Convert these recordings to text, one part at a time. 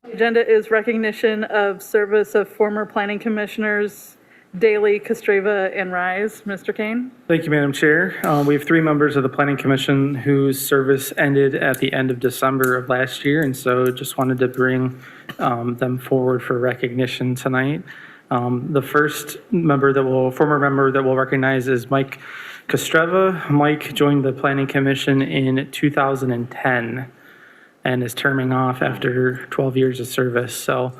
The agenda is recognition of service of former planning commissioners Daly, Kostreva, and Rise. Mr. Kane? Thank you, Madam Chair. We have 3 members of the Planning Commission whose service ended at the end of December of last year, and so just wanted to bring them forward for recognition tonight. The first former member that we'll recognize is Mike Kostreva. Mike joined the Planning Commission in 2010 and is terming off after 12 years of service. So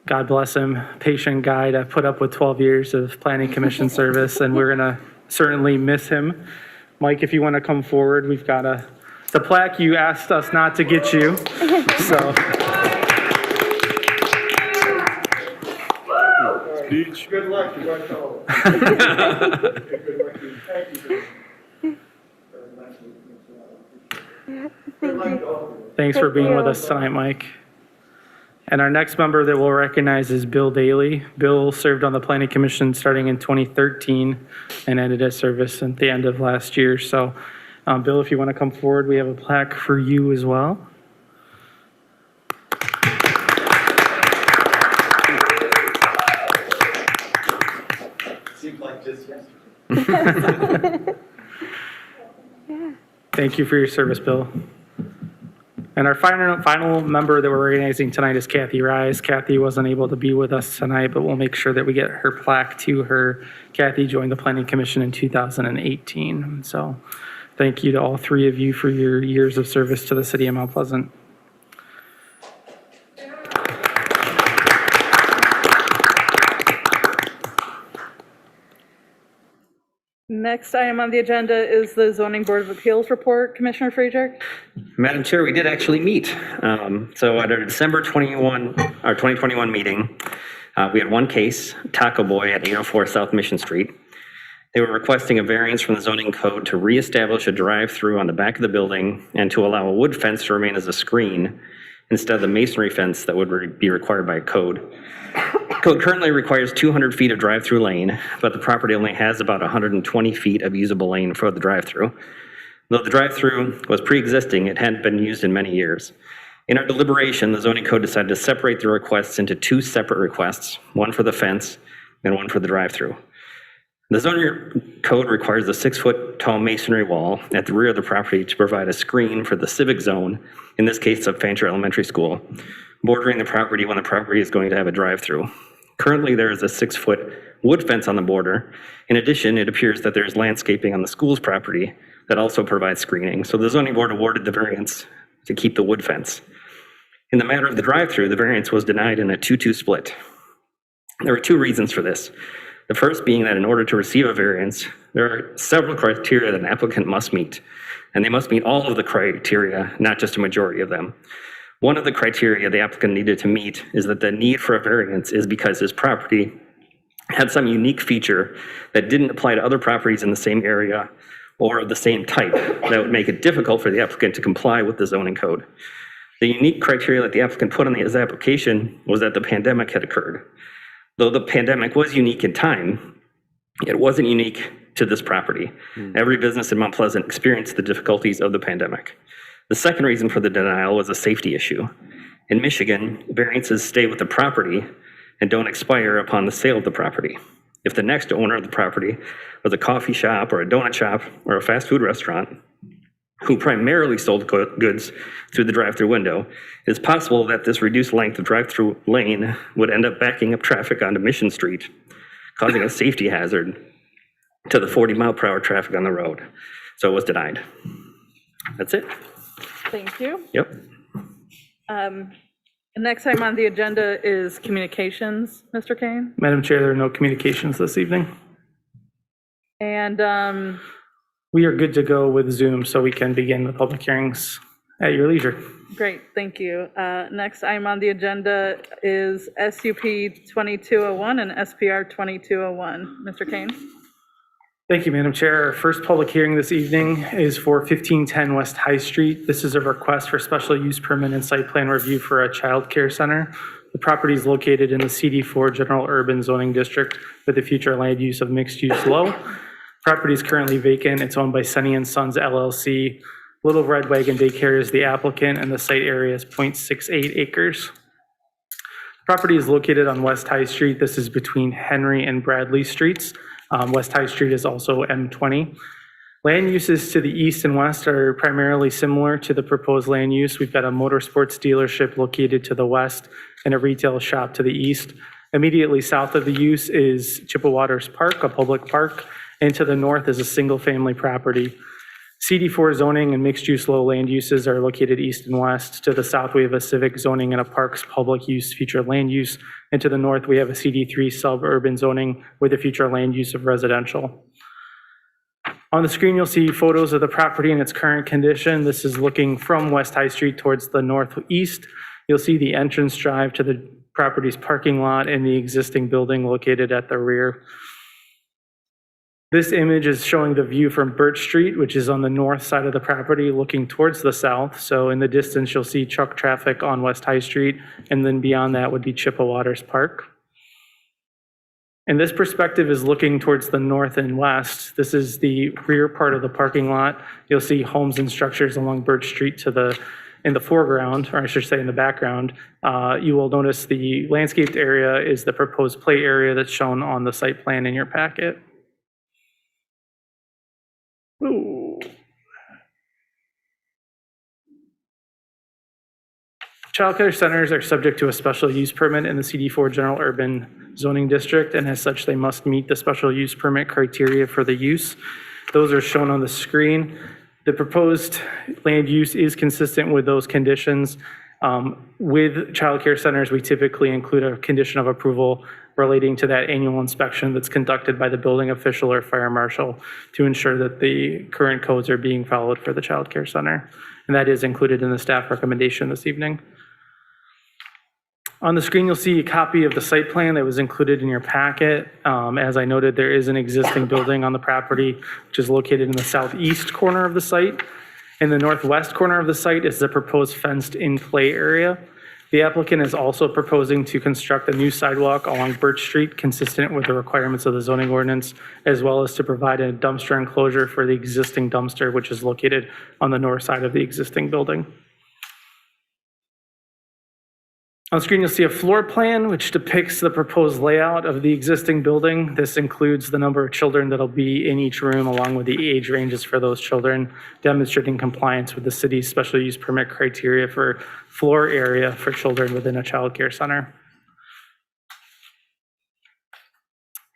God bless him, patient guy to put up with 12 years of Planning Commission service, and we're gonna certainly miss him. Mike, if you wanna come forward, we've got the plaque you asked us not to get you, so. Speech. Good luck, you guys all. Good luck to you. Thank you. Good luck to all of you. Thanks for being with us tonight, Mike. And our next member that we'll recognize is Bill Daly. Bill served on the Planning Commission starting in 2013 and ended his service at the end of last year. So, Bill, if you want to come forward, we have a plaque for you as well. Seems like just yesterday. Thank you for your service, Bill. And our final member that we're recognizing tonight is Kathy Rise. Kathy wasn't able to be with us tonight, but we'll make sure that we get her plaque to her. Kathy joined the Planning Commission in 2018. So thank you to all 3 of you for your years of service to the city of Mount Pleasant. Next item on the agenda is the Zoning Board of Appeals report. Commissioner Frazier? Madam Chair, we did actually meet. So at our December 2021 meeting, we had one case, Taco Boy at 804 South Mission Street. They were requesting a variance from the zoning code to reestablish a drive-through on the back of the building and to allow a wood fence to remain as a screen instead of the masonry fence that would be required by code. Code currently requires 200 feet of drive-through lane, but the property only has about 120 feet of usable lane for the drive-through. Though the drive-through was pre-existing, it hadn't been used in many years. In our deliberation, the zoning code decided to separate the requests into 2 separate requests, one for the fence and one for the drive-through. The zoning code requires a 6-foot tall masonry wall at the rear of the property to provide a screen for the civic zone, in this case of Fancher Elementary School, bordering the property when the property is going to have a drive-through. Currently, there is a 6-foot wood fence on the border. In addition, it appears that there's landscaping on the school's property that also provides screening. So the zoning board awarded the variance to keep the wood fence. In the matter of the drive-through, the variance was denied in a 2-2 split. There were 2 reasons for this. The first being that in order to receive a variance, there are several criteria that an applicant must meet, and they must meet all of the criteria, not just a majority of them. One of the criteria the applicant needed to meet is that the need for a variance is because his property had some unique feature that didn't apply to other properties in the same area or of the same type that would make it difficult for the applicant to comply with the zoning code. The unique criteria that the applicant put on his application was that the pandemic had occurred. Though the pandemic was unique in time, it wasn't unique to this property. Every business in Mount Pleasant experienced the difficulties of the pandemic. The second reason for the denial was a safety issue. In Michigan, variances stay with the property and don't expire upon the sale of the property. If the next owner of the property was a coffee shop or a donut shop or a fast food restaurant who primarily sold goods through the drive-through window, it is possible that this reduced length of drive-through lane would end up backing up traffic onto Mission Street, causing a safety hazard to the 40-mile-per-hour traffic on the road. So it was denied. That's it. Thank you. Yep. The next item on the agenda is communications. Mr. Kane? Madam Chair, there are no communications this evening. And We are good to go with Zoom, so we can begin the public hearings at your leisure. great, thank you. Next item on the agenda is SUP 2201 and SPR 2201. Mr. Kane? Thank you, Madam Chair. Our first public hearing this evening is for 1510 West High Street. This is a request for special use permit and site plan review for a child care center. The property is located in the CD4 General Urban Zoning District with the future land use of mixed use low. Property is currently vacant. It's owned by Sunny and Sons LLC. Little Red Wagon Daycare is the applicant, and the site area is 0.68 acres. Property is located on West High Street. This is between Henry and Bradley Streets. West High Street is also M20. Land uses to the east and west are primarily similar to the proposed land use. We've got a motorsports dealership located to the west and a retail shop to the east. Immediately south of the use is Chippewater's Park, a public park, and to the north is a single-family property. CD4 zoning and mixed-use low land uses are located east and west. To the south, we have a civic zoning and a parks public use future land use. And to the north, we have a CD3 suburban zoning with a future land use of residential. On the screen, you'll see photos of the property in its current condition. This is looking from West High Street towards the northeast. You'll see the entrance drive to the property's parking lot and the existing building located at the rear. This image is showing the view from Birch Street, which is on the north side of the property looking towards the south. So in the distance, you'll see truck traffic on West High Street, and then beyond that would be Chippewater's Park. And this perspective is looking towards the north and west. This is the rear part of the parking lot. You'll see homes and structures along Birch Street in the foreground, or I should say in the background. You will notice the landscaped area is the proposed play area that's shown on the site plan in your packet. Ooh. Childcare centers are subject to a special use permit in the CD4 General Urban Zoning District, and as such, they must meet the special use permit criteria for the use. Those are shown on the screen. The proposed land use is consistent with those conditions. With childcare centers, we typically include a condition of approval relating to that annual inspection that's conducted by the building official or fire marshal to ensure that the current codes are being followed for the childcare center. And that is included in the staff recommendation this evening. On the screen, you'll see a copy of the site plan that was included in your packet. As I noted, there is an existing building on the property, which is located in the southeast corner of the site. In the northwest corner of the site is the proposed fenced-in play area. The applicant is also proposing to construct a new sidewalk along Birch Street consistent with the requirements of the zoning ordinance, as well as to provide a dumpster enclosure for the existing dumpster, which is located on the north side of the existing building. On the screen, you'll see a floor plan which depicts the proposed layout of the existing building. This includes the number of children that'll be in each room, along with the age ranges for those children, demonstrating compliance with the city's special use permit criteria for floor area for children within a child care center.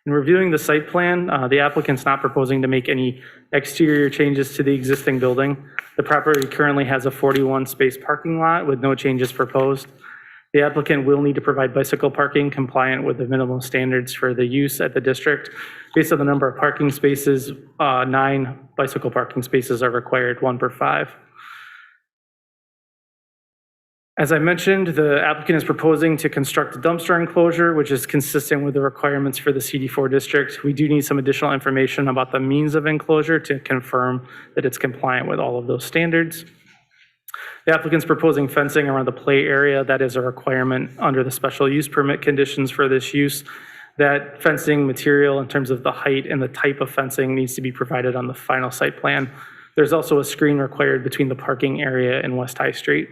In reviewing the site plan, the applicant's not proposing to make any exterior changes to the existing building. The property currently has a 41-space parking lot with no changes proposed. The applicant will need to provide bicycle parking compliant with the minimum standards for the use at the district. Based on the number of parking spaces, 9 bicycle parking spaces are required, 1 per 5. As I mentioned, the applicant is proposing to construct a dumpster enclosure, which is consistent with the requirements for the CD4 district. We do need some additional information about the means of enclosure to confirm that it's compliant with all of those standards. The applicant's proposing fencing around the play area. That is a requirement under the special use permit conditions for this use. That fencing material in terms of the height and the type of fencing needs to be provided on the final site plan. There's also a screen required between the parking area and West High Street.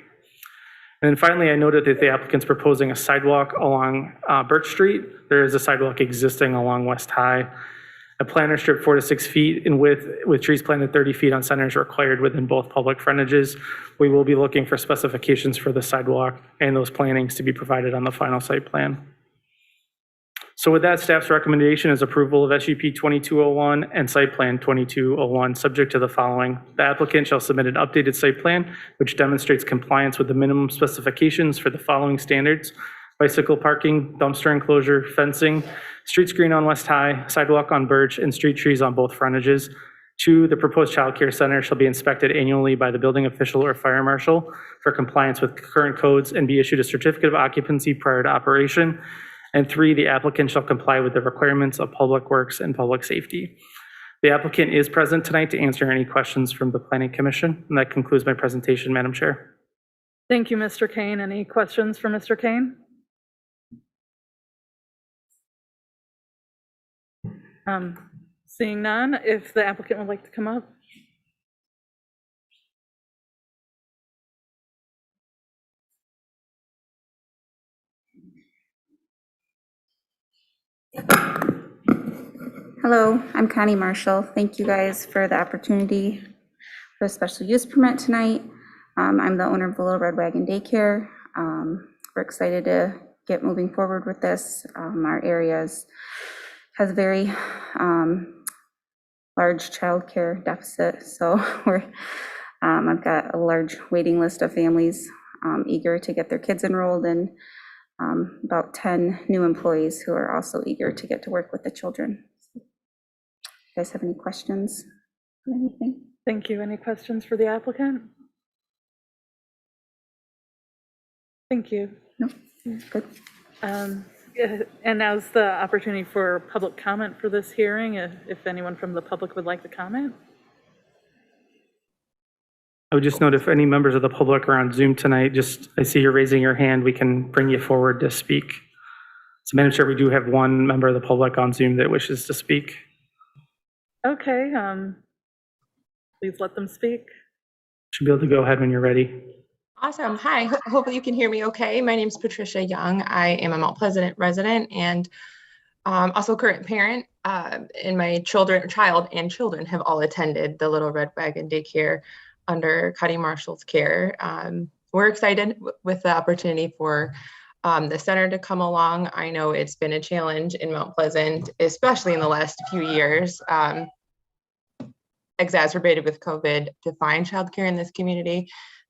And then finally, I noted that the applicant's proposing a sidewalk along Birch Street. There is a sidewalk existing along West High. A planter strip 4 to 6 feet in width with trees planted 30 feet on center is required within both public frontages. We will be looking for specifications for the sidewalk and those plantings to be provided on the final site plan. So with that, staff's recommendation is approval of SUP 2201 and site plan 2201, subject to the following. The applicant shall submit an updated site plan which demonstrates compliance with the minimum specifications for the following standards: bicycle parking, dumpster enclosure, fencing, street screen on West High, sidewalk on Birch, and street trees on both frontages. 2, the proposed child care center shall be inspected annually by the building official or fire marshal for compliance with current codes and be issued a certificate of occupancy prior to operation. And 3, the applicant shall comply with the requirements of public works and public safety. The applicant is present tonight to answer any questions from the Planning Commission. And that concludes my presentation, Madam Chair. Thank you, Mr. Kane. Any questions for Mr. Kane? Seeing none, if the applicant would like to come up. Hello, I'm Connie Marshall. Thank you guys for the opportunity for a special use permit tonight. I'm the owner of the Little Red Wagon Daycare. We're excited to get moving forward with this. Our area has very large childcare deficit, so I've got a large waiting list of families eager to get their kids enrolled, and about 10 new employees who are also eager to get to work with the children. You guys have any questions or anything? Thank you. Any questions for the applicant? Thank you. No? Good. And now's the opportunity for public comment for this hearing, if anyone from the public would like to comment. I would just note if any members of the public are on Zoom tonight, I see you're raising your hand, we can bring you forward to speak. So Madam Chair, we do have one member of the public on Zoom that wishes to speak. Okay, please let them speak. Should be able to go ahead when you're ready. Awesome. Hi, hopefully you can hear me okay. My name is Patricia Young. I am a Mount Pleasant resident and also current parent. And my child and children have all attended the Little Red Wagon Daycare under Connie Marshall's care. We're excited with the opportunity for the center to come along. I know it's been a challenge in Mount Pleasant, especially in the last few years, exacerbated with COVID, to find childcare in this community.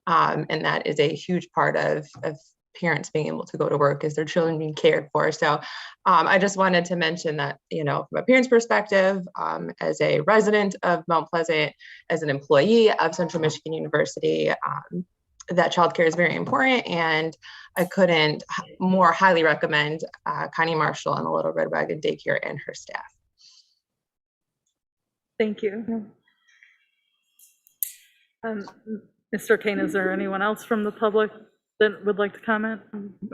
And that is a huge part of parents being able to go to work, is their children being cared for. So I just wanted to mention that, from a parent's perspective, as a resident of Mount Pleasant, as an employee of Central Michigan University, that childcare is very important, and I couldn't more highly recommend Connie Marshall and the Little Red Wagon Daycare and her staff. Thank you. Mr. Kane, is there anyone else from the public that would like to comment?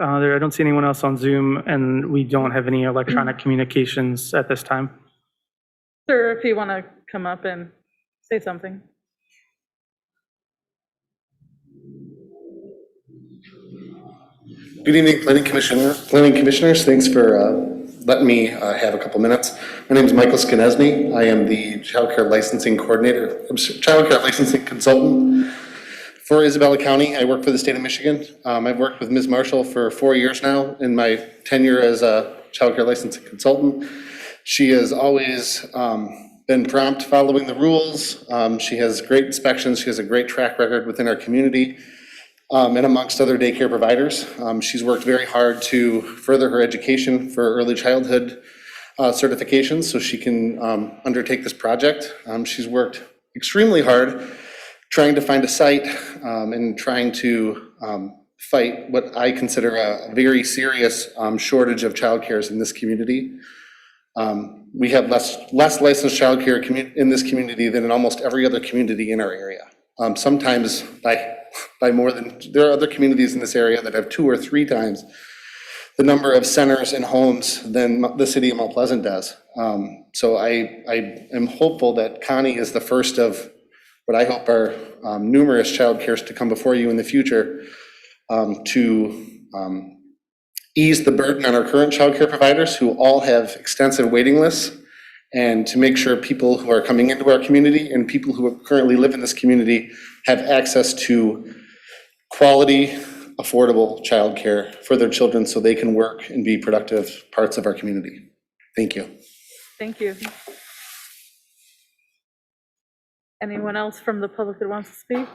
I don't see anyone else on Zoom, and we don't have any electronic communications at this time. Sir, if you want to come up and say something. Good evening, planning commissioners. Thanks for letting me have a couple minutes. My name is Michael Skinesny. I am the childcare licensing consultant for Isabella County. I work for the state of Michigan. I've worked with Ms. Marshall for 4 years now in my tenure as a childcare licensing consultant. She has always been prompt following the rules. She has great inspections. She has a great track record within our community. And amongst other daycare providers. She's worked very hard to further her education for early childhood certifications so she can undertake this project. She's worked extremely hard trying to find a site and trying to fight what I consider a very serious shortage of childcares in this community. We have less licensed childcare in this community than in almost every other community in our area. Sometimes by more than, there are other communities in this area that have 2 or 3 times the number of centers and homes than the city of Mount Pleasant does. So I am hopeful that Connie is the first of what I hope are numerous child cares to come before you in the future to ease the burden on our current child care providers who all have extensive waiting lists, and to make sure people who are coming into our community and people who currently live in this community have access to quality, affordable childcare for their children so they can work and be productive parts of our community. Thank you. Thank you. Anyone else from the public that wants to speak?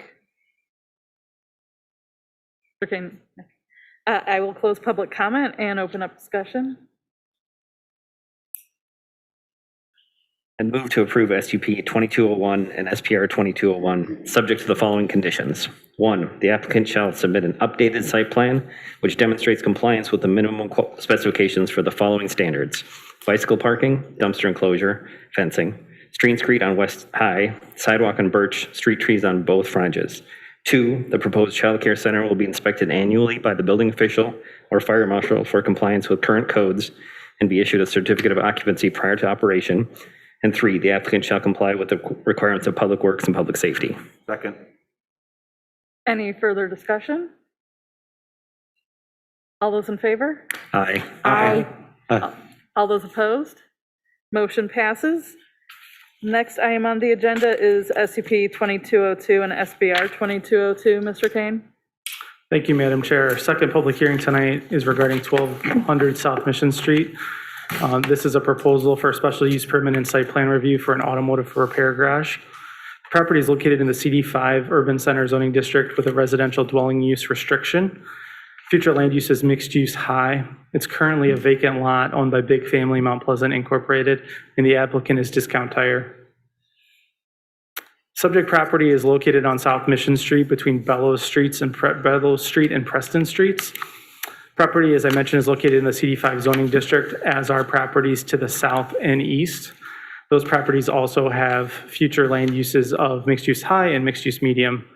Okay. I will close public comment and open up discussion. And move to approve SUP 2201 and SPR 2201, subject to the following conditions. 1, the applicant shall submit an updated site plan which demonstrates compliance with the minimum specifications for the following standards: bicycle parking, dumpster enclosure, fencing, screen on West High, sidewalk on Birch, street trees on both frontages. 2, the proposed child care center will be inspected annually by the building official or fire marshal for compliance with current codes and be issued a certificate of occupancy prior to operation. And 3, the applicant shall comply with the requirements of public works and public safety. Second. Any further discussion? All those in favor? Aye. Aye. All those opposed? Motion passes. Next item on the agenda is SUP 2202 and SBR 2202. Mr. Kane? Thank you, Madam Chair. Our second public hearing tonight is regarding 1200 South Mission Street. This is a proposal for a special use permit and site plan review for an automotive repair garage. Property is located in the CD5 Urban Center zoning district with a residential dwelling use restriction. Future land use is mixed use high. It's currently a vacant lot owned by Big Family Mount Pleasant Incorporated, and the applicant is Discount Tire. Subject property is located on South Mission Street between Bellows Street and Preston Streets. Property, as I mentioned, is located in the CD5 zoning district, as are properties to the south and east. Those properties also have future land uses of mixed use high and mixed use medium.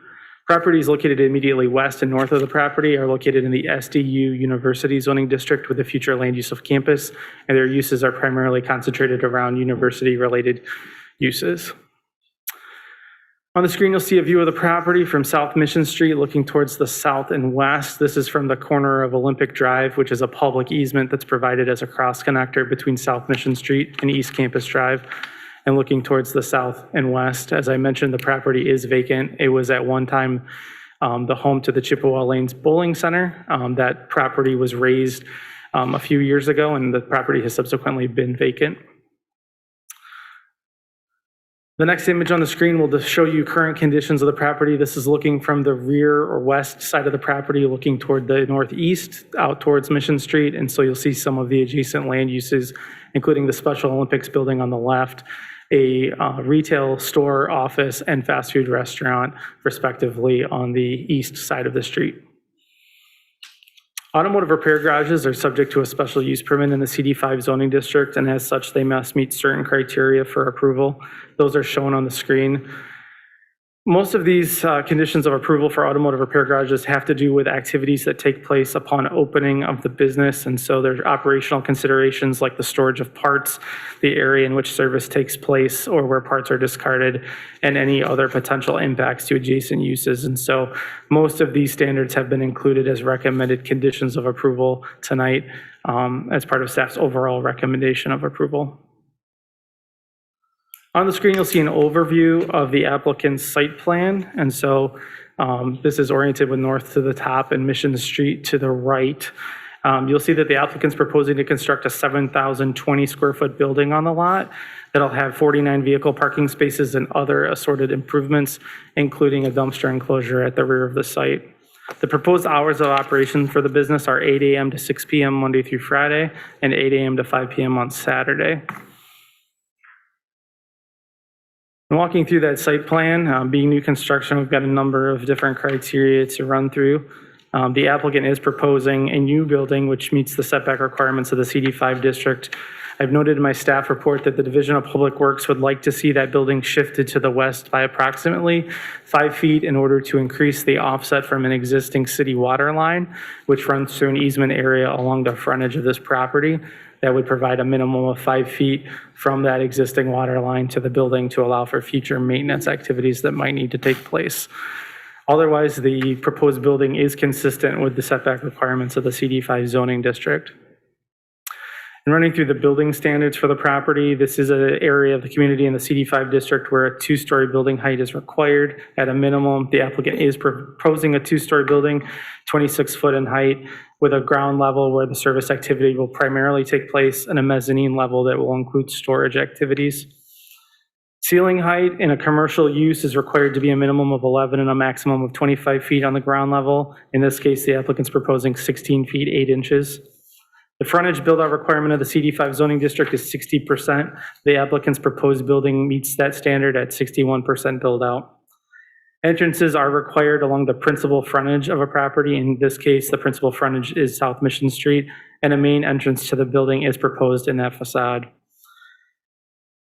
Properties located immediately west and north of the property are located in the SDU University zoning district with a future land use of campus, and their uses are primarily concentrated around university-related uses. On the screen, you'll see a view of the property from South Mission Street looking towards the south and west. This is from the corner of Olympic Drive, which is a public easement that's provided as a cross connector between South Mission Street and East Campus Drive, and looking towards the south and west. As I mentioned, the property is vacant. It was at one time the home to the Chippewa Lanes Bowling Center. That property was razed a few years ago, and the property has subsequently been vacant. The next image on the screen will just show you current conditions of the property. This is looking from the rear or west side of the property, looking toward the northeast, out towards Mission Street. And so you'll see some of the adjacent land uses, including the Special Olympics building on the left, a retail store, office, and fast food restaurant, respectively, on the east side of the street. Automotive repair garages are subject to a special use permit in the CD5 zoning district, and as such, they must meet certain criteria for approval. Those are shown on the screen. Most of these conditions of approval for automotive repair garages have to do with activities that take place upon opening of the business, and so there's operational considerations like the storage of parts, the area in which service takes place or where parts are discarded, and any other potential impacts to adjacent uses. And so most of these standards have been included as recommended conditions of approval tonight as part of staff's overall recommendation of approval. On the screen, you'll see an overview of the applicant's site plan. And so this is oriented with north to the top and Mission Street to the right. You'll see that the applicant's proposing to construct a 7,020 square foot building on the lot that'll have 49 vehicle parking spaces and other assorted improvements, including a dumpster enclosure at the rear of the site. The proposed hours of operation for the business are 8 a.m. to 6 p.m. Monday through Friday and 8 a.m. to 5 p.m. on Saturday. Walking through that site plan, being new construction, we've got a number of different criteria to run through. The applicant is proposing a new building which meets the setback requirements of the CD5 district. I've noted in my staff report that the Division of Public Works would like to see that building shifted to the west by approximately 5 feet in order to increase the offset from an existing city water line, which runs through an easement area along the frontage of this property. That would provide a minimum of 5 feet from that existing water line to the building to allow for future maintenance activities that might need to take place. Otherwise, the proposed building is consistent with the setback requirements of the CD5 zoning district. And running through the building standards for the property, this is an area of the community in the CD5 district where a 2-story building height is required. At a minimum, the applicant is proposing a 2-story building, 26 foot in height, with a ground level where the service activity will primarily take place and a mezzanine level that will include storage activities. Ceiling height in a commercial use is required to be a minimum of 11 and a maximum of 25 feet on the ground level. In this case, the applicant's proposing 16 feet, 8 inches. The frontage build-out requirement of the CD5 zoning district is 60%. The applicant's proposed building meets that standard at 61% build-out. Entrances are required along the principal frontage of a property. In this case, the principal frontage is South Mission Street, and a main entrance to the building is proposed in that facade.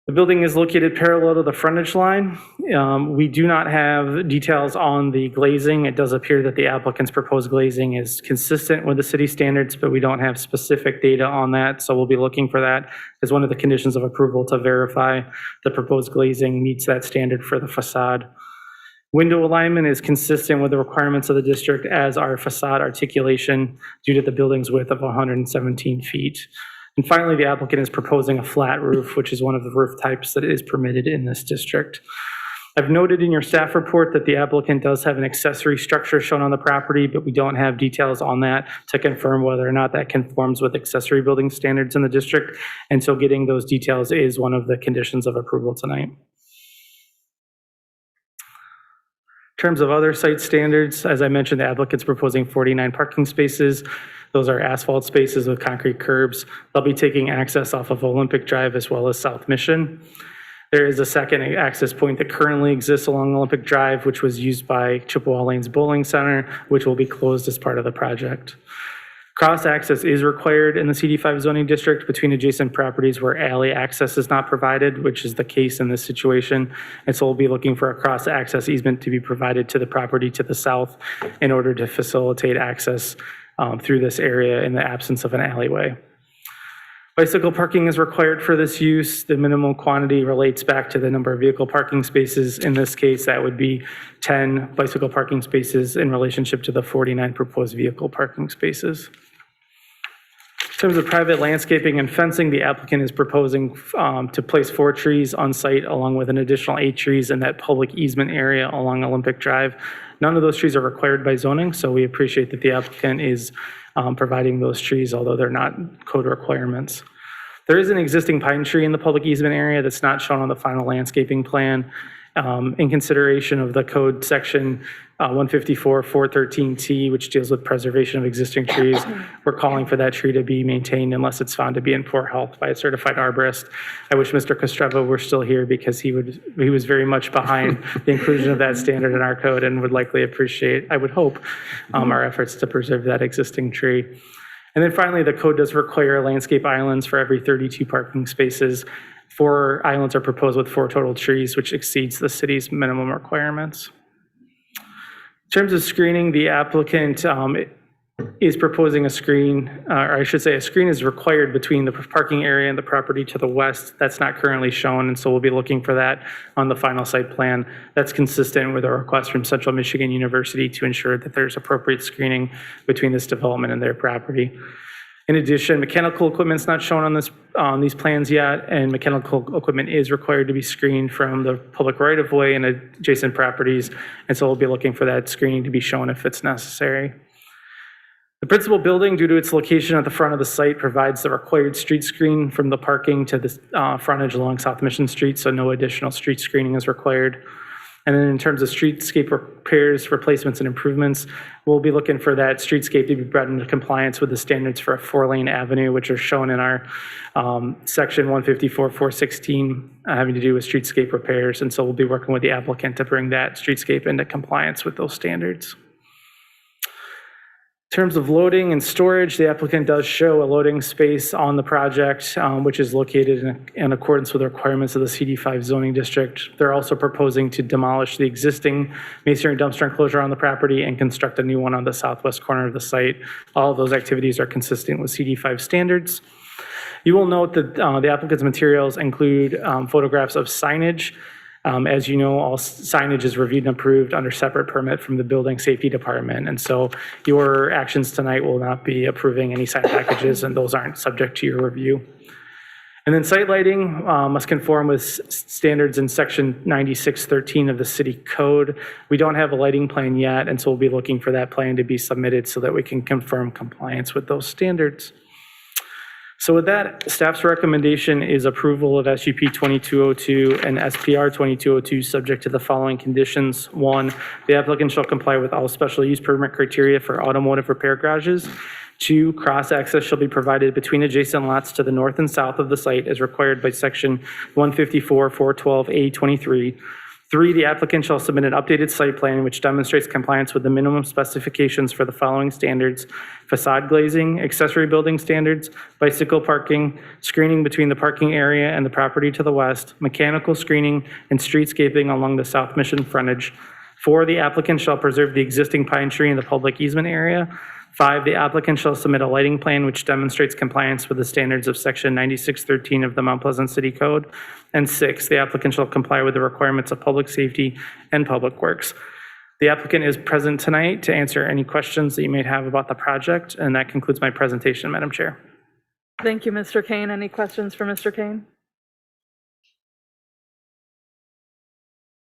The building is located parallel to the frontage line. We do not have details on the glazing. It does appear that the applicant's proposed glazing is consistent with the city standards, but we don't have specific data on that. So we'll be looking for that as one of the conditions of approval to verify the proposed glazing meets that standard for the facade. Window alignment is consistent with the requirements of the district, as are facade articulation due to the building's width of 117 feet. And finally, the applicant is proposing a flat roof, which is one of the roof types that is permitted in this district. I've noted in your staff report that the applicant does have an accessory structure shown on the property, but we don't have details on that to confirm whether or not that conforms with accessory building standards in the district. And so getting those details is one of the conditions of approval tonight. In terms of other site standards, as I mentioned, the applicant's proposing 49 parking spaces. Those are asphalt spaces with concrete curbs. They'll be taking access off of Olympic Drive as well as South Mission. There is a second access point that currently exists along Olympic Drive, which was used by Chippewa Lanes Bowling Center, which will be closed as part of the project. Cross access is required in the CD5 zoning district between adjacent properties where alley access is not provided, which is the case in this situation. And so we'll be looking for a cross access easement to be provided to the property to the south in order to facilitate access through this area in the absence of an alleyway. Bicycle parking is required for this use. The minimum quantity relates back to the number of vehicle parking spaces. In this case, that would be 10 bicycle parking spaces in relationship to the 49 proposed vehicle parking spaces. In terms of private landscaping and fencing, the applicant is proposing to place 4 trees on site along with an additional 8 trees in that public easement area along Olympic Drive. None of those trees are required by zoning, so we appreciate that the applicant is providing those trees, although they're not code requirements. There is an existing pine tree in the public easement area that's not shown on the final landscaping plan. In consideration of the code section 154-413T, which deals with preservation of existing trees, we're calling for that tree to be maintained unless it's found to be in poor health by a certified arborist. I wish Mr. Kostreva were still here because he was very much behind the inclusion of that standard in our code and would likely appreciate, I would hope, our efforts to preserve that existing tree. And then finally, the code does require landscape islands for every 32 parking spaces. 4 islands are proposed with 4 total trees, which exceeds the city's minimum requirements. In terms of screening, the applicant is proposing a screen, or I should say a screen is required between the parking area and the property to the west. That's not currently shown, and so we'll be looking for that on the final site plan. That's consistent with a request from Central Michigan University to ensure that there's appropriate screening between this development and their property. In addition, mechanical equipment's not shown on these plans yet, and mechanical equipment is required to be screened from the public right-of-way and adjacent properties, and so we'll be looking for that screening to be shown if it's necessary. The principal building, due to its location at the front of the site, provides the required street screen from the parking to the frontage along South Mission Street, so no additional street screening is required. And then in terms of streetscape repairs, replacements, and improvements, we'll be looking for that streetscape to be brought into compliance with the standards for a 4-lane avenue, which are shown in our section 154-416 having to do with streetscape repairs. And so we'll be working with the applicant to bring that streetscape into compliance with those standards. In terms of loading and storage, the applicant does show a loading space on the project, which is located in accordance with the requirements of the CD5 zoning district. They're also proposing to demolish the existing masonry dumpster enclosure on the property and construct a new one on the southwest corner of the site. All of those activities are consistent with CD5 standards. You will note that the applicant's materials include photographs of signage. As you know, all signage is reviewed and approved under separate permit from the Building Safety Department. And so your actions tonight will not be approving any sign packages, and those aren't subject to your review. And then site lighting must conform with standards in section 9613 of the city code. We don't have a lighting plan yet, and so we'll be looking for that plan to be submitted so that we can confirm compliance with those standards. So with that, staff's recommendation is approval of SUP 2202 and SPR 2202 subject to the following conditions. 1, the applicant shall comply with all special use permit criteria for automotive repair garages. 2, cross-access shall be provided between adjacent lots to the north and south of the site as required by section 154-412A23. 3, the applicant shall submit an updated site plan which demonstrates compliance with the minimum specifications for the following standards: facade glazing, accessory building standards, bicycle parking, screening between the parking area and the property to the west, mechanical screening, and streetscaping along the South Mission frontage. 4, the applicant shall preserve the existing pine tree in the public easement area. 5, the applicant shall submit a lighting plan which demonstrates compliance with the standards of section 9613 of the Mount Pleasant City Code. And 6, the applicant shall comply with the requirements of public safety and public works. The applicant is present tonight to answer any questions that you may have about the project, and that concludes my presentation, Madam Chair. Thank you, Mr. Kane. Any questions for Mr. Kane?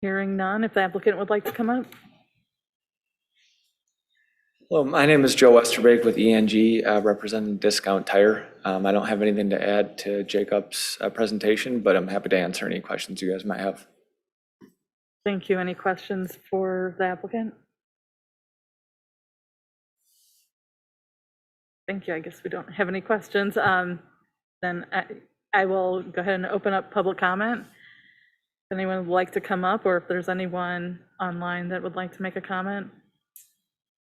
Hearing none, if the applicant would like to come up. Hello, my name is Joe Westerbeek with ENG, representing Discount Tire. I don't have anything to add to Jacob's presentation, but I'm happy to answer any questions you guys might have. Thank you. Any questions for the applicant? Thank you. I guess we don't have any questions. Then I will go ahead and open up public comment. If anyone would like to come up, or if there's anyone online that would like to make a comment.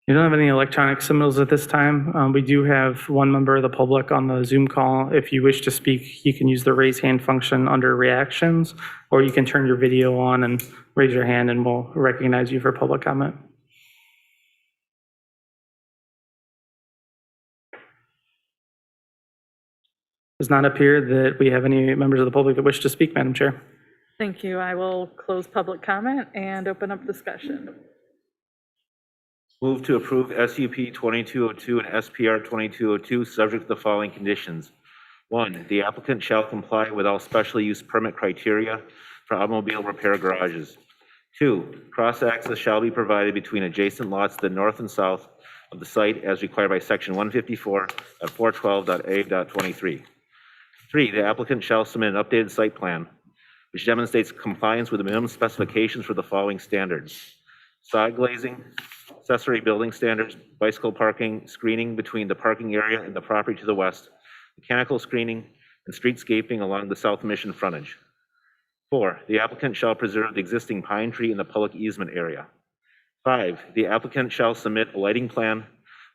You don't have any electronic submittals at this time. We do have one member of the public on the Zoom call. If you wish to speak, you can use the raise hand function under reactions, or you can turn your video on and raise your hand and we'll recognize you for public comment. Does not appear that we have any members of the public that wish to speak, Madam Chair. Thank you. I will close public comment and open up discussion. Move to approve SUP 2202 and SPR 2202, subject to the following conditions. 1, the applicant shall comply with all special use permit criteria for automobile repair garages. 2, cross-access shall be provided between adjacent lots to the north and south of the site as required by section 154 at 412.a.23. 3, the applicant shall submit an updated site plan which demonstrates compliance with the minimum specifications for the following standards: side glazing, accessory building standards, bicycle parking, screening between the parking area and the property to the west, mechanical screening, and streetscaping along the South Mission frontage. 4, the applicant shall preserve the existing pine tree in the public easement area. 5, the applicant shall submit a lighting plan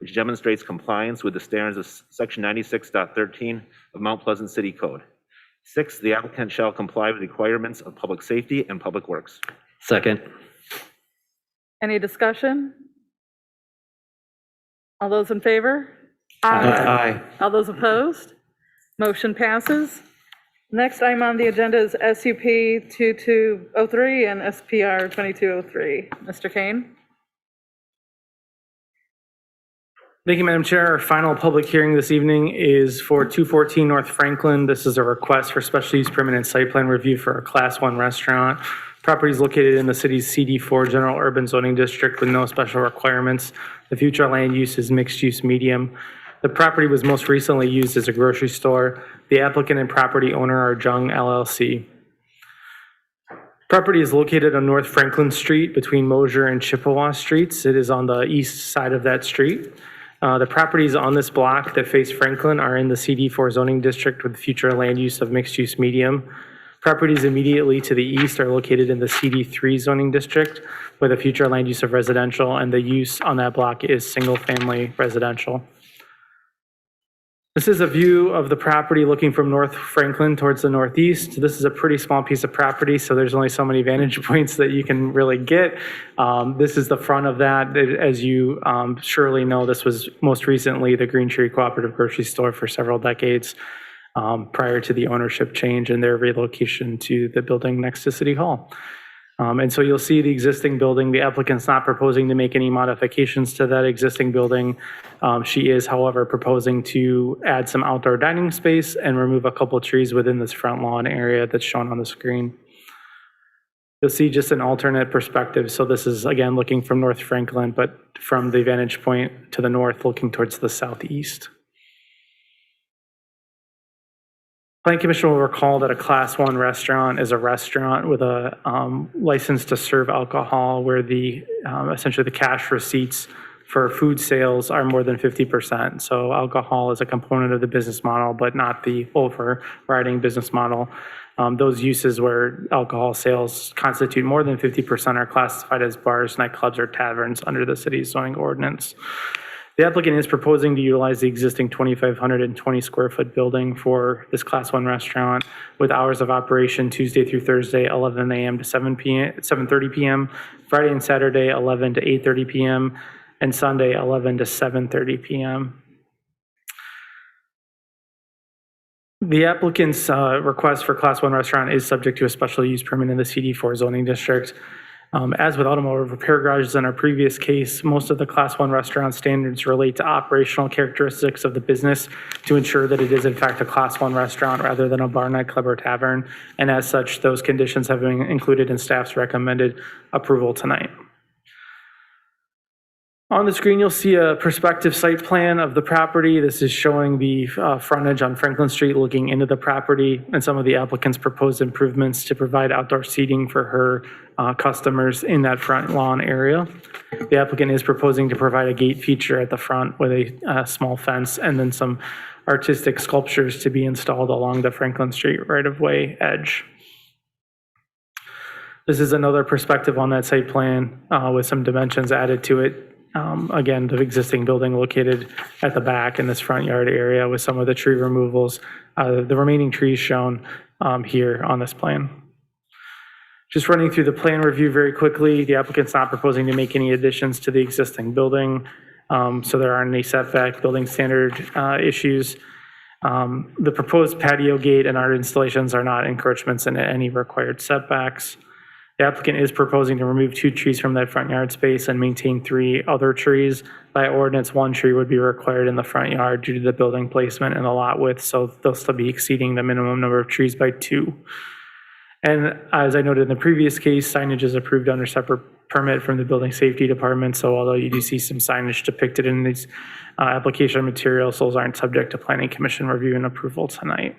which demonstrates compliance with the standards of section 96.13 of Mount Pleasant City Code. 6, the applicant shall comply with requirements of public safety and public works. Second. Any discussion? All those in favor? Aye. All those opposed? Motion passes. Next item on the agenda is SUP 2203 and SPR 2203. Mr. Kane? Thank you, Madam Chair. Our final public hearing this evening is for 214 North Franklin. This is a request for special use permit and site plan review for a Class 1 restaurant. Property is located in the city's CD4 General Urban Zoning District with no special requirements. The future land use is mixed-use medium. The property was most recently used as a grocery store. The applicant and property owner are Jung LLC. Property is located on North Franklin Street between Mosier and Chippewa Streets. It is on the east side of that street. The properties on this block that face Franklin are in the CD4 zoning district with future land use of mixed-use medium. Properties immediately to the east are located in the CD3 zoning district with a future land use of residential, and the use on that block is single-family residential. This is a view of the property looking from North Franklin towards the northeast. This is a pretty small piece of property, so there's only so many vantage points that you can really get. This is the front of that. As you surely know, this was most recently the Green Tree Cooperative Grocery Store for several decades prior to the ownership change and their relocation to the building next to City Hall. And so you'll see the existing building. The applicant's not proposing to make any modifications to that existing building. She is, however, proposing to add some outdoor dining space and remove a couple trees within this front lawn area that's shown on the screen. You'll see just an alternate perspective. So this is, again, looking from North Franklin, but from the vantage point to the north, looking towards the southeast. Planning Commission will recall that a Class 1 restaurant is a restaurant with a license to serve alcohol where the essentially the cash receipts for food sales are more than 50%. So alcohol is a component of the business model, but not the overriding business model. Those uses where alcohol sales constitute more than 50% are classified as bars, nightclubs, or taverns under the city's zoning ordinance. The applicant is proposing to utilize the existing 2,520 square foot building for this Class 1 restaurant with hours of operation Tuesday through Thursday, 11 a.m. to 7:30 p.m., Friday and Saturday, 11 to 8:30 p.m., and Sunday, 11 to 7:30 p.m. The applicant's request for Class 1 restaurant is subject to a special use permit in the CD4 zoning district. As with automotive repair garages in our previous case, most of the Class 1 restaurant standards relate to operational characteristics of the business to ensure that it is in fact a Class 1 restaurant rather than a bar, nightclub, or tavern. And as such, those conditions have been included in staff's recommended approval tonight. On the screen, you'll see a prospective site plan of the property. This is showing the frontage on Franklin Street looking into the property and some of the applicant's proposed improvements to provide outdoor seating for her customers in that front lawn area. The applicant is proposing to provide a gate feature at the front with a small fence and then some artistic sculptures to be installed along the Franklin Street right-of-way edge. This is another perspective on that site plan with some dimensions added to it. Again, the existing building located at the back in this front yard area with some of the tree removals, the remaining trees shown here on this plan. Just running through the plan review very quickly, the applicant's not proposing to make any additions to the existing building, so there aren't any setback building standard issues. The proposed patio gate and art installations are not encroachments into any required setbacks. The applicant is proposing to remove 2 trees from that front yard space and maintain 3 other trees. By ordinance, 1 tree would be required in the front yard due to the building placement and the lot width, so they'll still be exceeding the minimum number of trees by 2. And as I noted in the previous case, signage is approved under separate permit from the Building Safety Department, so although you do see some signage depicted in these application materials, those aren't subject to Planning Commission review and approval tonight.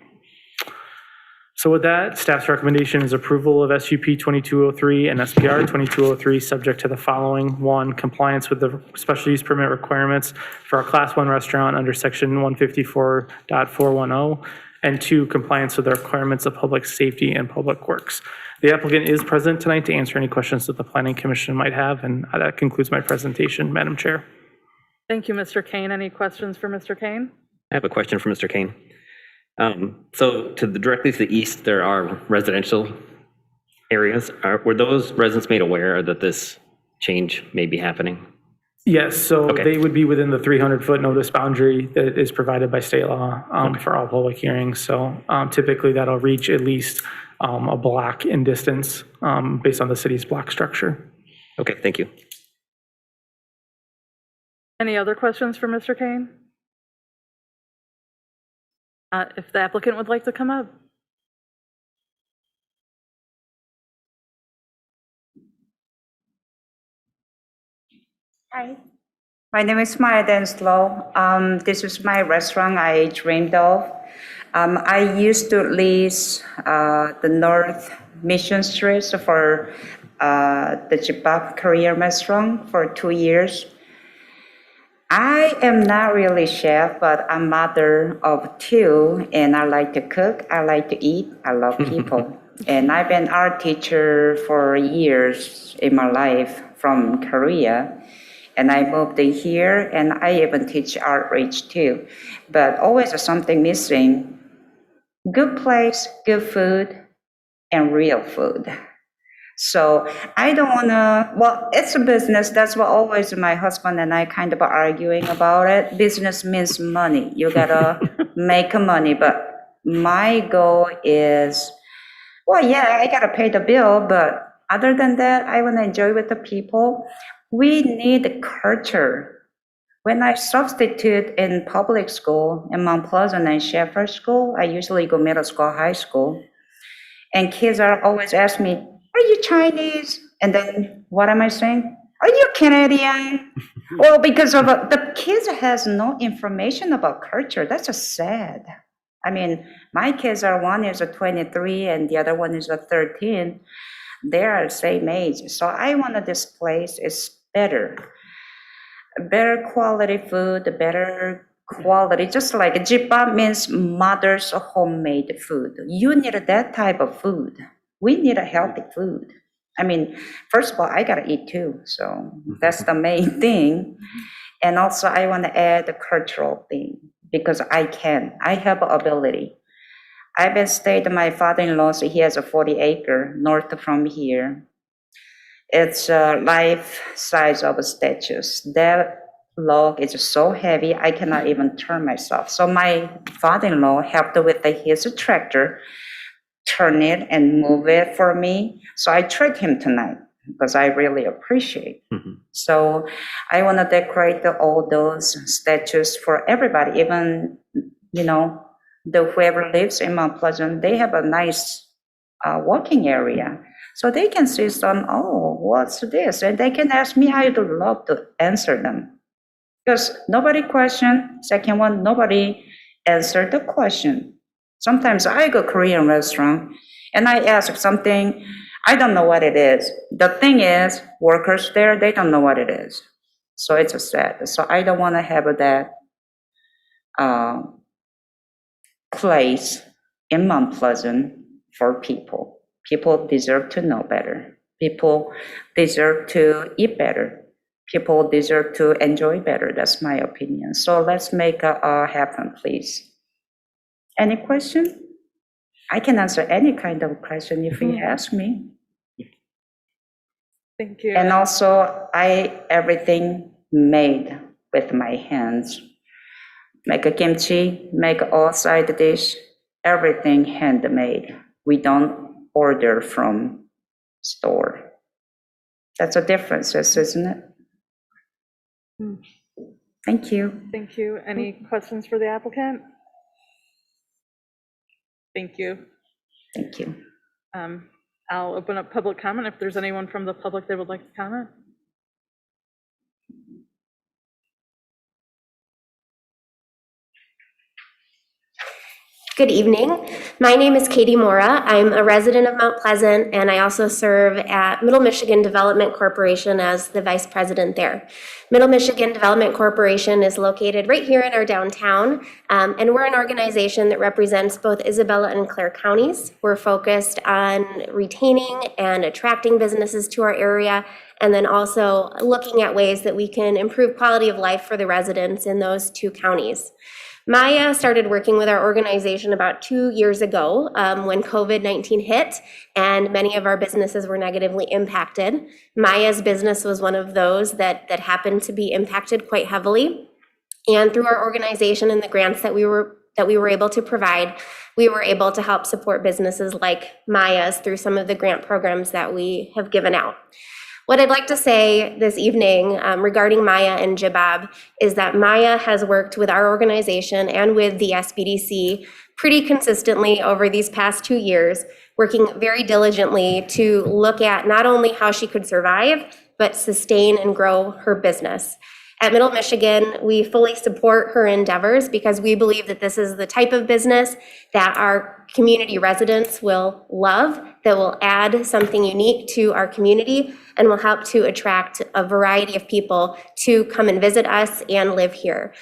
So with that, staff's recommendation is approval of SUP 2203 and SPR 2203, subject to the following. 1, compliance with the special use permit requirements for a Class 1 restaurant under Section 154.410, and 2, compliance with the requirements of public safety and public works. The applicant is present tonight to answer any questions that the Planning Commission might have, and that concludes my presentation, Madam Chair. Thank you, Mr. Kane. Any questions for Mr. Kane? I have a question for Mr. Kane. So directly to the east, there are residential areas. Were those residents made aware that this change may be happening? Yes, so Okay. they would be within the 300-foot notice boundary that is provided by state law for all public hearings. So typically that'll reach at least a block in distance based on the city's block structure. Okay, thank you. Any other questions for Mr. Kane? If the applicant would like to come up. Hi, my name is Maya Denslow. This is my restaurant I dreamed of. I used to lease the North Mission Street for the Jibab Korean restaurant for 2 years. I am not really chef, but I'm mother of 2, and I like to cook, I like to eat, I love people. And I've been art teacher for years in my life from Korea. And I moved here, and I even teach outreach too. But always something missing. Good place, good food, and real food. So I don't want to, well, it's a business. That's what always my husband and I kind of arguing about it. Business means money. You got to make money. But my goal is, well, yeah, I got to pay the bill. But other than that, I want to enjoy with the people. We need culture. When I substitute in public school, in Mount Pleasant and Shepherd School, I usually go middle school, high school. And kids are always ask me, are you Chinese? And then what am I saying? Are you Canadian? Well, because of the kids has no information about culture. That's just sad. I mean, my kids are, one is a 23 and the other one is a 13. They are the same age. So I want this place is better quality food, better quality, just like Jibab means mother's homemade food. You need that type of food. We need a healthy food. I mean, first of all, I gotta eat too, so that's the main thing. And also I want to add the cultural thing because I have ability. I've been stayed my father-in-law, so he has a 40-acre north from here. It's a life size of statues. That log is so heavy, I cannot even turn myself. So my father-in-law helped with his tractor, turn it and move it for me. So I tricked him tonight. because I really appreciate. So I want to decorate all those statues for everybody, even, whoever lives in Mount Pleasant, they have a nice walking area. So they can see what's this? And they can ask me. I would love to answer them. Because nobody questioned. Second one, nobody answered the question. Sometimes I go Korean restaurant and I ask something, I don't know what it is. The thing is, workers there, they don't know what it is. So it's sad. So I don't want to have that place in Mount Pleasant for people. People deserve to know better. People deserve to eat better. People deserve to enjoy better. That's my opinion. So let's make it happen, please. Any question? I can answer any kind of question if you ask me. Thank you. And also, everything made with my hands. Make a kimchi, make all side dish, everything handmade. We don't order from store. That's a difference, isn't it? Thank you. Thank you. Any questions for the applicant? Thank you. Thank you. I'll open up public comment if there's anyone from the public that would like to comment. Good evening. My name is Katie Mora. I'm a resident of Mount Pleasant, and I also serve at Middle Michigan Development Corporation as the vice president there. Middle Michigan Development Corporation is located right here in our downtown, and we're an organization that represents both Isabella and Clare counties. We're focused on retaining and attracting businesses to our area, and then also looking at ways that we can improve quality of life for the residents in those two counties. Maya started working with our organization about 2 years ago when COVID-19 hit and many of our businesses were negatively impacted. Maya's business was one of those that happened to be impacted quite heavily. And through our organization and the grants that we were able to provide, we were able to help support businesses like Maya's through some of the grant programs that we have given out. What I'd like to say this evening regarding Maya and Jibab is that Maya has worked with our organization and with the SBDC pretty consistently over these past 2 years, working very diligently to look at not only how she could survive, but sustain and grow her business. At Middle Michigan, we fully support her endeavors because we believe that this is the type of business that our community residents will love, that will add something unique to our community and will help to attract a variety of people to come and visit us and live here.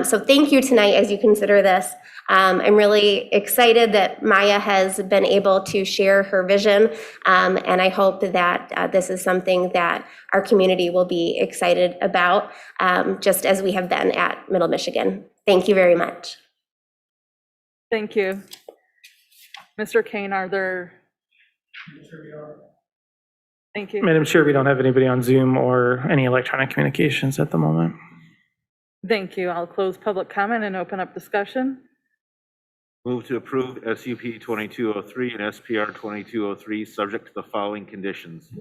So thank you tonight as you consider this. I'm really excited that Maya has been able to share her vision, and I hope that this is something that our community will be excited about, just as we have been at Middle Michigan. Thank you very much. Thank you. Mr. Kane, are there? Thank you. Madam Chair, we don't have anybody on Zoom or any electronic communications at the moment. Thank you. I'll close public comment and open up discussion. Move to approve SUP 2203 and SPR 2203, subject to the following conditions.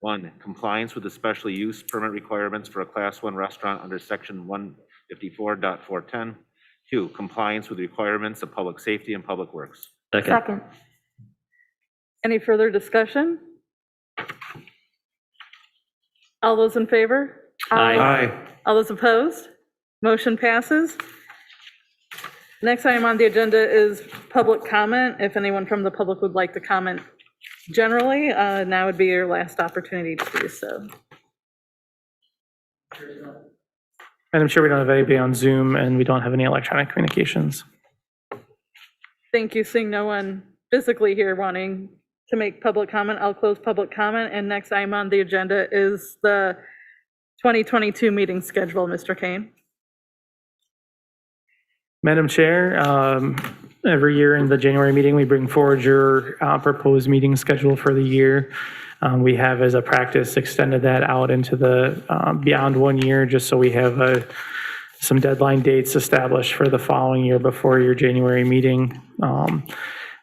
1, compliance with the special use permit requirements for a Class 1 restaurant under Section 154.410. 2, compliance with the requirements of public safety and public works. Second. Any further discussion? All those in favor? Aye. All those opposed? Motion passes. Next item on the agenda is public comment. If anyone from the public would like to comment generally, now would be your last opportunity to do so. Madam Chair, we don't have anybody on Zoom and we don't have any electronic communications. Thank you. Seeing no one physically here wanting to make public comment, I'll close public comment. And next item on the agenda is the 2022 meeting schedule. Mr. Kane. Madam Chair, every year in the January meeting, we bring forward your proposed meeting schedule for the year. We have, as a practice, extended that out into the beyond 1 year, just so we have some deadline dates established for the following year before your January meeting.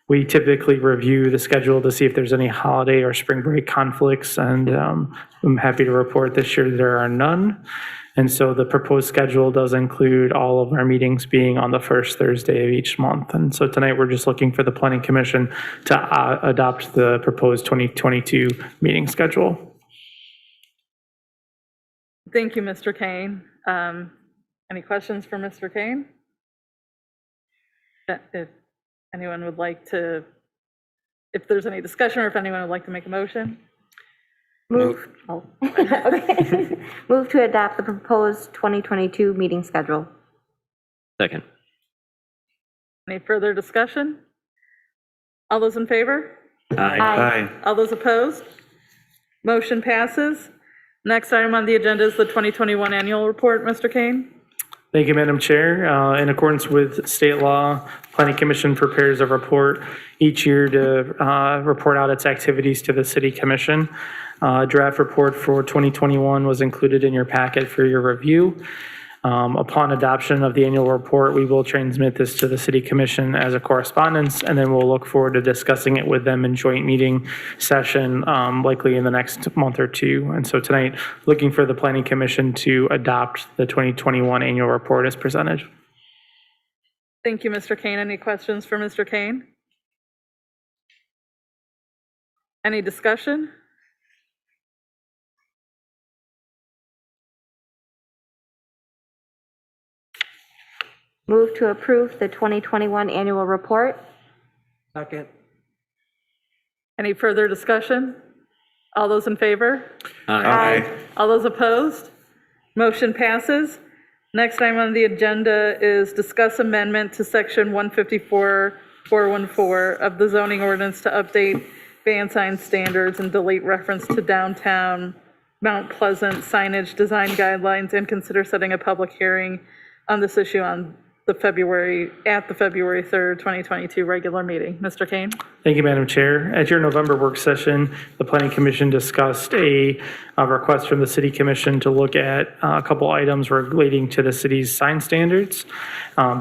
We typically review the schedule to see if there's any holiday or spring break conflicts, and I'm happy to report this year there are none. And so the proposed schedule does include all of our meetings being on the first Thursday of each month. And so tonight, we're just looking for the Planning Commission to adopt the proposed 2022 meeting schedule. Thank you, Mr. Kane. Any questions for Mr. Kane? If anyone would like to, if there's any discussion or if anyone would like to make a motion? Move. Oh. Okay. Move to adopt the proposed 2022 meeting schedule. Second. Any further discussion? All those in favor? Aye. All those opposed? Motion passes. Next item on the agenda is the 2021 annual report. Mr. Kane? Thank you, Madam Chair. In accordance with state law, Planning Commission prepares a report each year to report out its activities to the City Commission. Draft report for 2021 was included in your packet for your review. Upon adoption of the annual report, we will transmit this to the City Commission as a correspondence, and then we'll look forward to discussing it with them in joint meeting session, likely in the next month or two. And so tonight, looking for the Planning Commission to adopt the 2021 annual report as presented. Thank you, Mr. Kane. Any questions for Mr. Kane? Any discussion? Move to approve the 2021 annual report. Second. Any further discussion? All those in favor? Aye. All those opposed? Motion passes. Next item on the agenda is discuss amendment to section 154-414 of the zoning ordinance to update ban sign standards and delete reference to downtown Mount Pleasant signage design guidelines, and consider setting a public hearing on this issue on the February 3rd, 2022 regular meeting. Mr. Kane? Thank you, Madam Chair. At your November work session, the Planning Commission discussed a request from the City Commission to look at a couple items relating to the city's sign standards.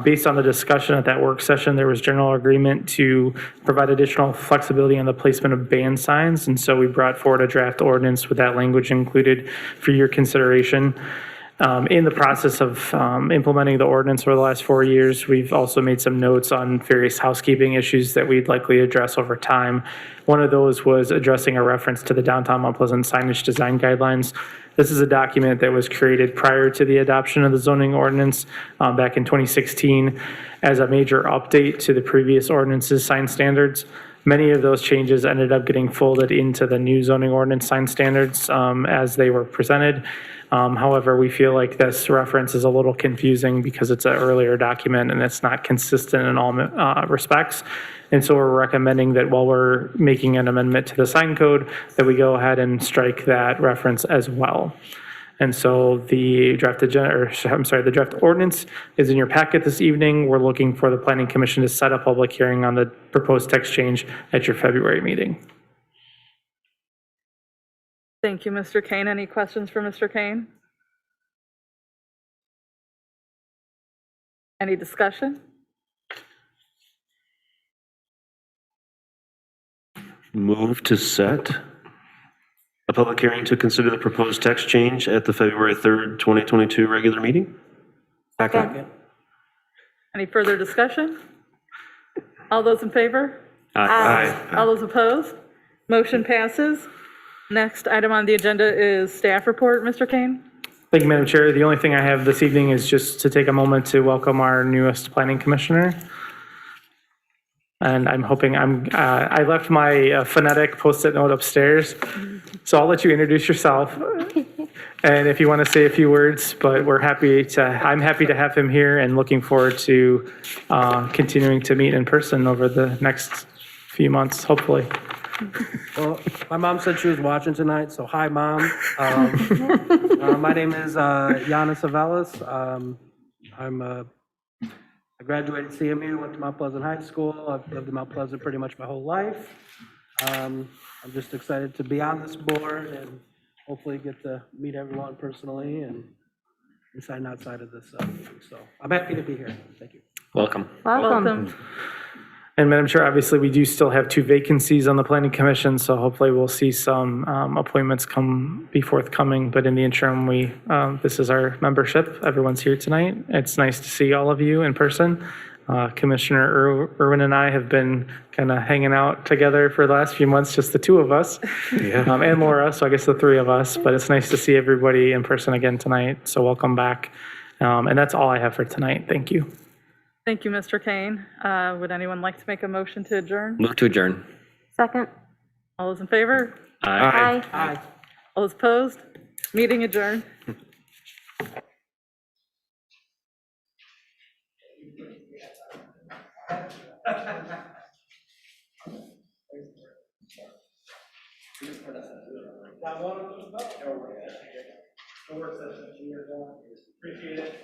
Based on the discussion at that work session, there was general agreement to provide additional flexibility on the placement of ban signs, and so we brought forward a draft ordinance with that language included for your consideration. In the process of implementing the ordinance over the last 4 years, we've also made some notes on various housekeeping issues that we'd likely address over time. One of those was addressing a reference to the downtown Mount Pleasant signage design guidelines. This is a document that was created prior to the adoption of the zoning ordinance back in 2016 as a major update to the previous ordinance's sign standards. Many of those changes ended up getting folded into the new zoning ordinance sign standards as they were presented. However, we feel like this reference is a little confusing because it's an earlier document and it's not consistent in all respects. And so we're recommending that while we're making an amendment to the sign code, that we go ahead and strike that reference as well. And so the draft the draft ordinance is in your packet this evening. We're looking for the Planning Commission to set a public hearing on the proposed text change at your February meeting. Thank you, Mr. Kane. Any questions for Mr. Kane? Any discussion? Move to set a public hearing to consider the proposed text change at the February 3rd, 2022 regular meeting. Second. Any further discussion? All those in favor? Aye. All those opposed? Motion passes. Next item on the agenda is staff report. Mr. Kane? Thank you, Madam Chair. The only thing I have this evening is just to take a moment to welcome our newest planning commissioner. And I'm hoping I left my phonetic Post-it note upstairs, so I'll let you introduce yourself. And if you want to say a few words, but I'm happy to have him here and looking forward to continuing to meet in person over the next few months, hopefully. Well, my mom said she was watching tonight, so hi, Mom. My name is Yana Savelis. I graduated CMU, went to Mount Pleasant High School. I've lived in Mount Pleasant pretty much my whole life. I'm just excited to be on this board and hopefully get to meet everyone personally and inside and outside of this meeting. So I'm happy to be here. Thank you. Welcome. Welcome. And Madam Chair, obviously, we do still have 2 vacancies on the Planning Commission, so hopefully we'll see some appointments be forthcoming. But in the interim, this is our membership. Everyone's here tonight. It's nice to see all of you in person. Commissioner Irwin and I have been kind of hanging out together for the last few months, just the 2 of us, and Laura, so I guess the 3 of us. But it's nice to see everybody in person again tonight, so welcome back. And that's all I have for tonight. Thank you. Thank you, Mr. Kane. Would anyone like to make a motion to adjourn? Move to adjourn. Second? All those in favor? Aye. Aye. All those opposed? Meeting adjourned. Appreciate it.